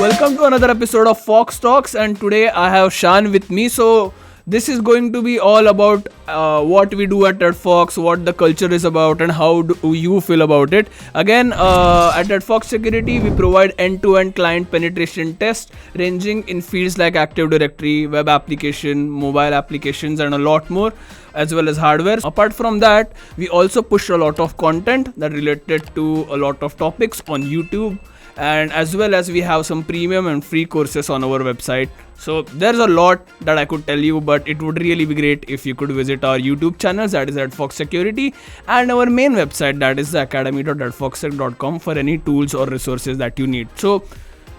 welcome to another episode of Fox Talks, and today I have Shaan with me. So this is going to be all about what we do at Redfox, what the culture is about, and how do you feel about it. Again, at Redfox Security, we provide end-to-end client penetration tests ranging in fields like Active Directory, web application, mobile applications, and a lot more, as well as hardware. Apart from that, we also push a lot of content that related to a lot of topics on YouTube, and as well as we have some premium and free courses on our website. So there's a lot that I could tell you, but it would really be great if you could visit our YouTube channels, that is Redfox Security, and our main website, that is academy.redfoxsec.com, for any tools or resources that you need. So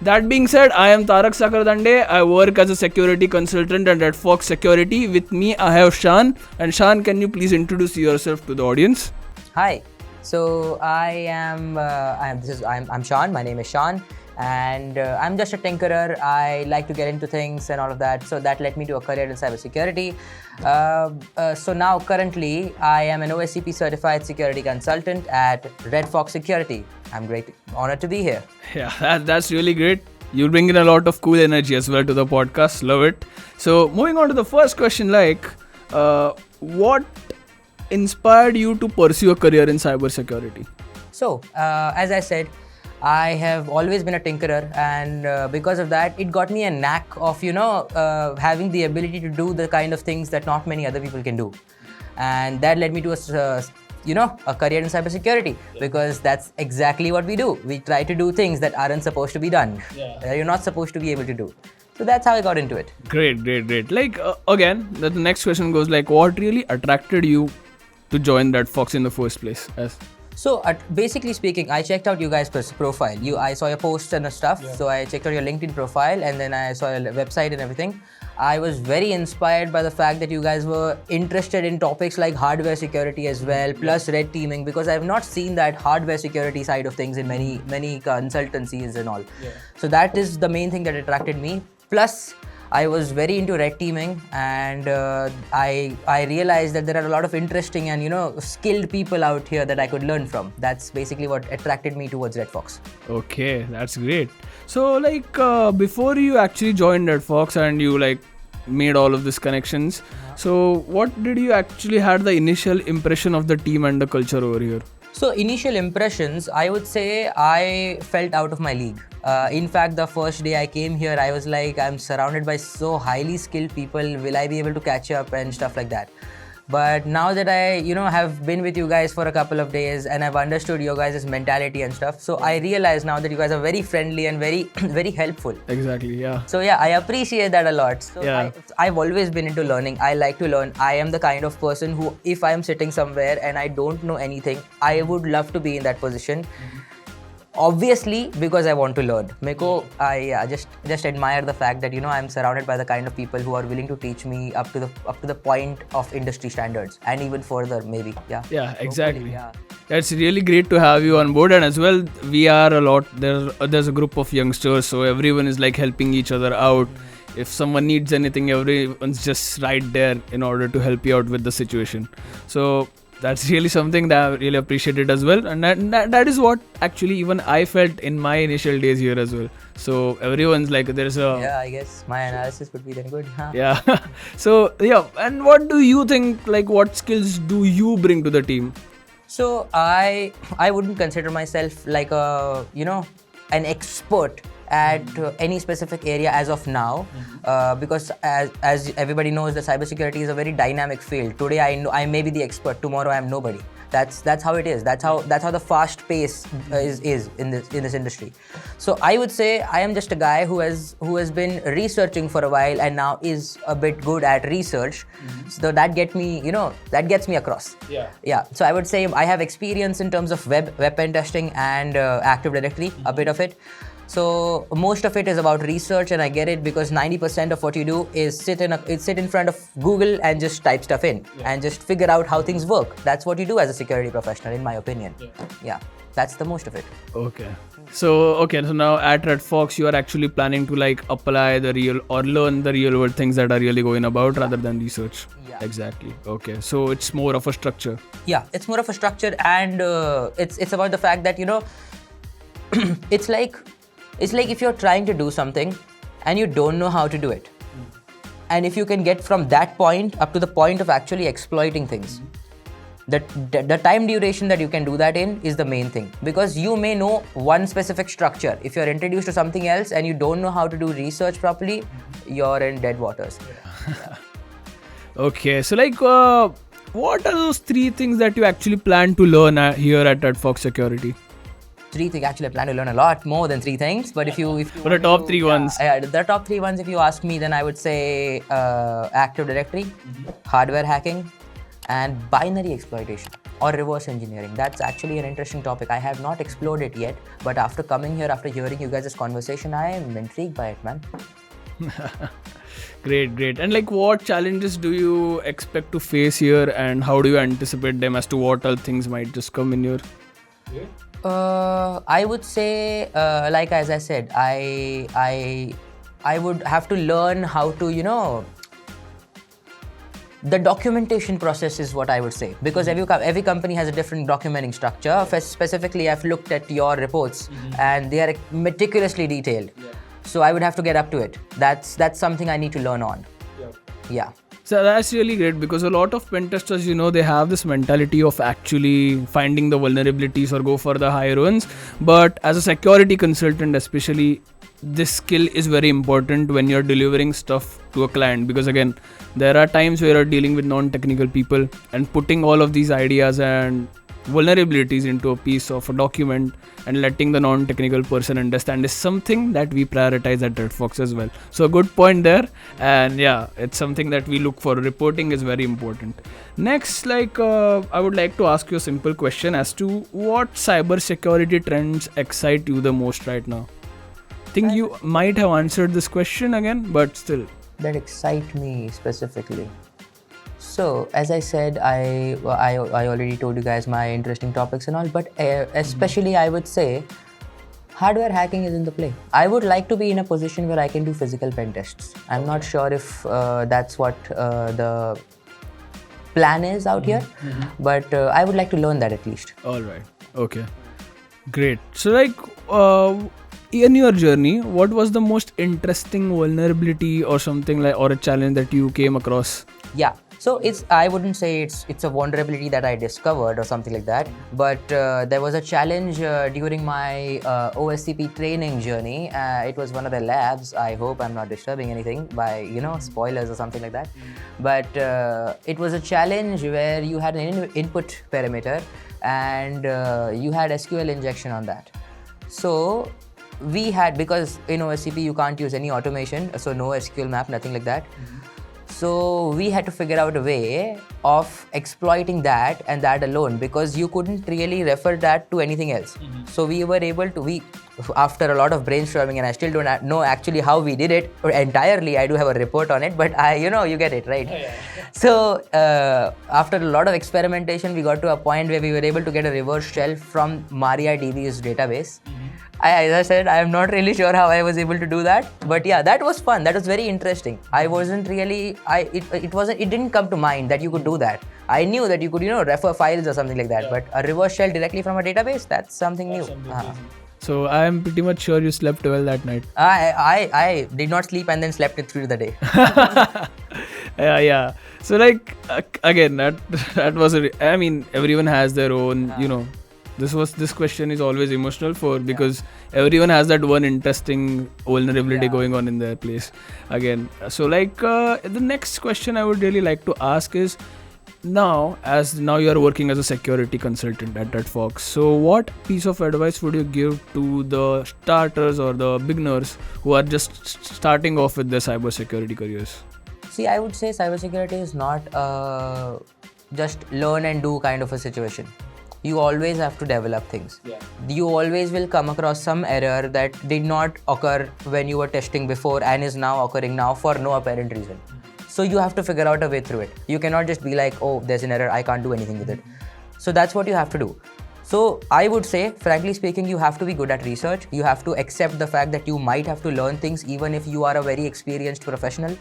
that being said, I am Tarak Sakhardande. I work as a security consultant at Redfox Security. With me I have Shaan. And Shaan, can you please introduce yourself to the audience? Hi. So I'm Shaan. My name is Shaan, and I'm just a tinkerer. I like to get into things and all of that. So that led me to a career in cybersecurity. So now currently I am an OSCP certified security consultant at Redfox Security. I'm honored to be here. Yeah, that's really great. You bring in a lot of cool energy as well to the podcast. Love it. So moving on to the first question, what inspired you to pursue a career in cybersecurity? So, as I said, I have always been a tinkerer, and because of that, it got me a knack of, having the ability to do the kind of things that not many other people can do. And that led me to a career in cybersecurity, because that's exactly what we do. We try to do things that aren't supposed to be done. You're not supposed to be able to do. So that's how I got into it. Great. Again, the next question goes what really attracted you to join Redfox in the first place? So basically speaking, I checked out you guys' profile. I saw your posts and stuff. Yeah. So I checked out your LinkedIn profile, and then I saw your website and everything. I was very inspired by the fact that you guys were interested in topics like hardware security as well, plus red teaming, because I have not seen that hardware security side of things in many consultancies and all. Yeah. So that is the main thing that attracted me. Plus, I was very into red teaming, and I realized that there are a lot of interesting and skilled people out here that I could learn from. That's basically what attracted me towards Redfox. Okay, that's great. So before you actually joined Redfox and you made all of these connections, so what did you actually had the initial impression of the team and the culture over here? So initial impressions, I would say I felt out of my league. In fact, the first day I came here, I was like, I'm surrounded by so highly skilled people. Will I be able to catch up and stuff like that? But now that I, have been with you guys for a couple of days and I've understood your guys' mentality and stuff, so I realize now that you guys are very friendly and very, very helpful. Exactly, yeah. So yeah, I appreciate that a lot. So yeah. I've always been into learning. I like to learn. I am the kind of person who, if I am sitting somewhere and I don't know anything, I would love to be in that position. Mm-hmm. Obviously, because I want to learn. I just admire the fact that I'm surrounded by the kind of people who are willing to teach me up to the point of industry standards and even further, maybe. Yeah, exactly. Yeah. It's really great to have you on board, and as well, we are a lot. There's a group of youngsters, so everyone is helping each other out. If someone needs anything, everyone's just right there in order to help you out with the situation. So that's really something that I really appreciated as well, and that is what actually even I felt in my initial days here as well. So everyone's there's a... Yeah, I guess my analysis would be then good. Huh? Yeah. So yeah, and what do you think, what skills do you bring to the team? So I wouldn't consider myself an expert at any specific area as of now, because as everybody knows, the cybersecurity is a very dynamic field. Today I may be the expert, tomorrow I am nobody. That's how it is. That's how the fast pace is in this industry. So I would say I am just a guy who has been researching for a while and now is a bit good at research. Mm-hmm. So that gets me across. Yeah. So I would say I have experience in terms of web pen testing and Active Directory, a bit of it. So most of it is about research, and I get it because 90% of what you do is sit in front of Google and just type stuff in and just figure out how things work. That's what you do as a security professional, in my opinion. Yeah, that's the most of it. Okay. So now at Redfox, you are actually planning to apply the real or learn the real world things that are really going about rather than research. Yeah. Exactly. Okay. So it's more of a structure. Yeah, it's more of a structure, and it's about the fact that it's like It's like if you're trying to do something and you don't know how to do it. And if you can get from that point up to the point of actually exploiting things, the time duration that you can do that in is the main thing. Because you may know one specific structure. If you're introduced to something else and you don't know how to do research properly, you're in dead waters. Okay, so like, what are those 3 things that you actually plan to learn here at Redfox Security? 3 things. Actually, I plan to learn a lot more than 3 things. But if you What are the top 3 ones? The top 3 ones, if you ask me, then I would say Active Directory, hardware hacking, and binary exploitation or reverse engineering. That's actually an interesting topic. I have not explored it yet, but after coming here, after hearing you guys' conversation, I am intrigued by it, man. Great. And like, what challenges do you expect to face here, and how do you anticipate them as to what all things might just come in your way? I would say, like as I said, I would have to learn how to, the documentation process is what I would say, because every company has a different documenting structure. Specifically, I've looked at your reports and they are meticulously detailed. So I would have to get up to it. That's something I need to learn on. Yeah. So that's really great, because a lot of pen testers, they have this mentality of actually finding the vulnerabilities or go for the higher ones. But as a security consultant, especially, this skill is very important when you're delivering stuff to a client, because again, there are times where you're dealing with non-technical people, and putting all of these ideas and vulnerabilities into a piece of a document and letting the non-technical person understand is something that we prioritize at Redfox as well. So a good point there, and yeah, it's something that we look for. Reporting is very important. Next, I would like to ask you a simple question as to what cybersecurity trends excite you the most right now. I think you might have answered this question again, but still. That excite me specifically. So, as I said, I already told you guys my interesting topics and all, but especially I would say hardware hacking is in the play. I would like to be in a position where I can do physical pen tests. I'm not sure if that's what the plan is out here, but I would like to learn that at least. All right. Okay. Great. So, in your journey, what was the most interesting vulnerability or something or a challenge that you came across? Yeah. So I wouldn't say it's a vulnerability that I discovered or something like that, but there was a challenge during my OSCP training journey. It was one of the labs. I hope I'm not disturbing anything by spoilers or something like that. But it was a challenge where you had an input parameter and you had SQL injection on that. So we had, because in OSCP you can't use any automation, so no SQL map, nothing like that. So we had to figure out a way of exploiting that and that alone, because you couldn't really refer that to anything else. So we were able to, after a lot of brainstorming, and I still don't know actually how we did it entirely. I do have a report on it, but you get it, right? So after a lot of experimentation, we got to a point where we were able to get a reverse shell from MariaDB's database. As I said, I am not really sure how I was able to do that, but yeah, that was fun. That was very interesting. I wasn't really, it didn't come to mind that you could do that. I knew that you could, refer files or something like that, but a reverse shell directly from a database, that's something new. So I am pretty much sure you slept well that night. I did not sleep and then slept it through the day. Yeah. So again, that was everyone has their own, This question is always emotional because everyone has that one interesting vulnerability going on in their place. Again, so the next question I would really like to ask is, now you are working as a security consultant at Redfox. So what piece of advice would you give to the starters or the beginners who are just starting off with their cybersecurity careers? See, I would say cybersecurity is not just learn and do kind of a situation. You always have to develop things. You always will come across some error that did not occur when you were testing before and is now occurring now for no apparent reason. So you have to figure out a way through it. You cannot just be like, oh, there's an error, I can't do anything with it. So that's what you have to do. So I would say, frankly speaking, you have to be good at research. You have to accept the fact that you might have to learn things even if you are a very experienced professional.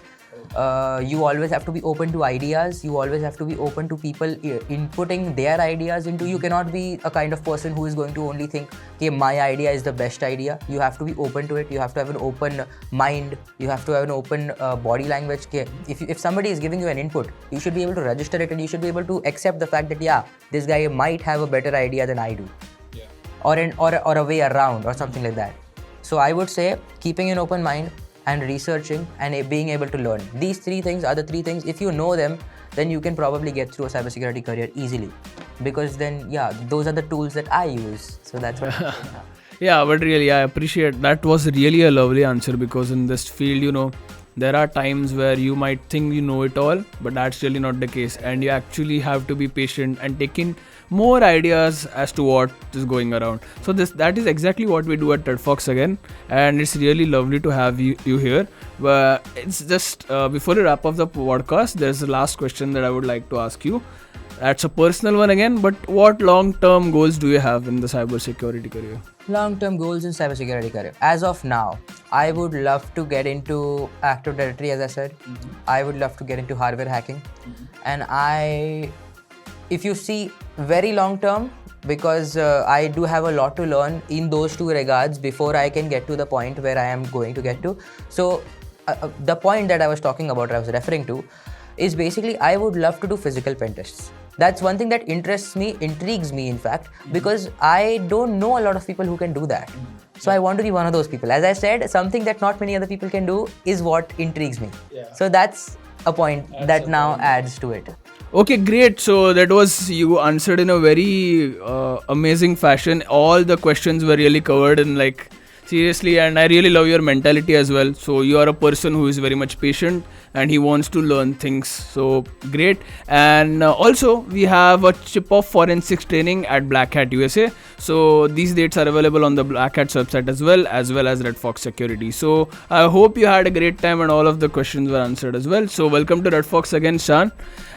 You always have to be open to ideas. You always have to be open to people inputting their ideas into. You cannot be a kind of person who is going to only think, okay, my idea is the best idea. You have to be open to it. You have to have an open mind. You have to have an open body language. Okay, if somebody is giving you an input, you should be able to register it, and you should be able to accept the fact that, yeah, this guy might have a better idea than I do. Yeah. Or a way around or something like that. So I would say keeping an open mind and researching and being able to learn. These three things are the three things. If you know them, then you can probably get through a cybersecurity career easily. Because then, yeah, those are the tools that I use. So that's what I'm saying now. Yeah, but really, I appreciate that. Was really a lovely answer, because in this field, there are times where you might think you know it all, but that's really not the case. And you actually have to be patient and take in more ideas as to what is going around. So that is exactly what we do at Redfox again, and it's really lovely to have you here. But it's just before we wrap up the podcast, there's the last question that I would like to ask you. That's a personal one again, but what long-term goals do you have in the cybersecurity career? Long-term goals in cybersecurity career. As of now, I would love to get into active directory, as I said. I would love to get into hardware hacking. And if you see very long-term, because I do have a lot to learn in those two regards before I can get to the point where I am going to get to. So the point that I was talking about, I was referring to, is basically I would love to do physical pen tests. That's one thing that interests me, intrigues me in fact, because I don't know a lot of people who can do that. So I want to be one of those people. As I said, something that not many other people can do is what intrigues me. Yeah. So that's a point that now adds to it. Okay, great. So that was, you answered in a very amazing fashion. All the questions were really covered in seriously, and I really love your mentality as well. So you are a person who is very much patient and he wants to learn things. So great. And also we have a chip of forensics training at Black Hat USA. So these dates are available on the Black Hat's website as well as Redfox Security. So I hope you had a great time and all of the questions were answered as well. So welcome to Redfox again, Shaan.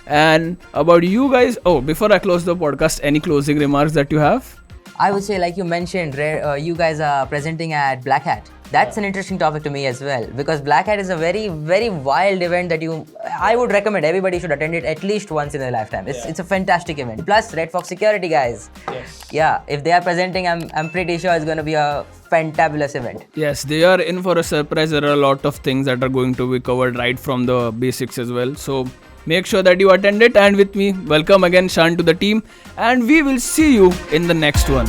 And about you guys, before I close the podcast, any closing remarks that you have? I would say, like you mentioned, you guys are presenting at Black Hat. That's an interesting topic to me as well, because Black Hat is a very, very wild event that I would recommend everybody should attend it at least once in their lifetime. It's a fantastic event. Plus, Redfox Security guys. Yes. Yeah, if they are presenting, I'm pretty sure it's going to be a fantabulous event. Yes, they are in for a surprise. There are a lot of things that are going to be covered right from the basics as well. So make sure that you attend it, and with me, welcome again Shaan to the team, and we will see you in the next one.